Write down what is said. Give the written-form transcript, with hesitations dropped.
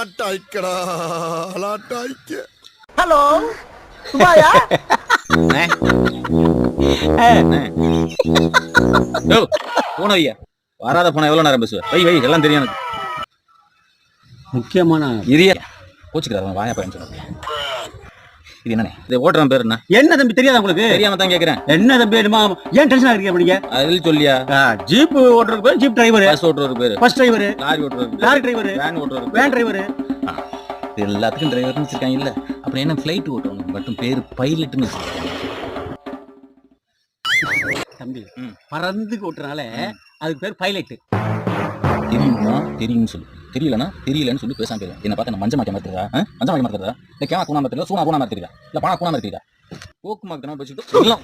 அலாட்டாய்க்கடா அலாட்டாய்க்க. Hello சுபாயா? போன வையா, வராத போன எவ்வளவு நேரம் பேசுவேன்? வை வை, எல்லாம் தெரியும் எனக்கு. முக்கியமான இரியா கோச்சுக்கிறாரு, வாயா பையன் சொல்லுங்க. இது என்னண்ணே, இது ஓட்டுறவன் பேர் என்ன? என்ன தம்பி தெரியாதா உங்களுக்கு? தெரியாம தான் கேட்கிறேன். என்ன தம்பி ஏன் டென்ஷன் ஆகிறீங்க அப்படிங்க? அதில் சொல்லியா? ஜீப் ஓட்டுறதுக்கு பேர் ஜீப் டிரைவர், பஸ் ஓட்டுறதுக்கு பேரு பஸ் டிரைவர், லாரி ஓட்டுறதுக்கு லாரி டிரைவர், வேன் ஓட்டுறதுக்கு வேன் டிரைவர், எல்லாத்துக்கும் டிரைவர்னு வச்சிருக்காங்க. இல்ல அப்புறம் என்ன ஃபிளைட் ஓட்டுறவங்க மட்டும் பேரு பைலட்னு வச்சிருக்காங்க. தம்பி பறந்து ஓட்டுறனால அதுக்கு பேர் பைலட். தெரியுமா தெரியும்னு சொல்லு, தெரியலன்னா தெரியலன்னு சொல்லி பேசாம போயிடும். என்ன பார்த்தா மஞ்சள் மாக்க மாத்திரா, மஞ்சள் மாக்க மாத்திரா, இல்ல கேமா கூணா மாத்திரா, சூனா கூணா மாத்திரா, இல்ல பணா கூணா மாத்திரா, போக்கு மாத்திரம் வச்சுட்டு எல்லாம்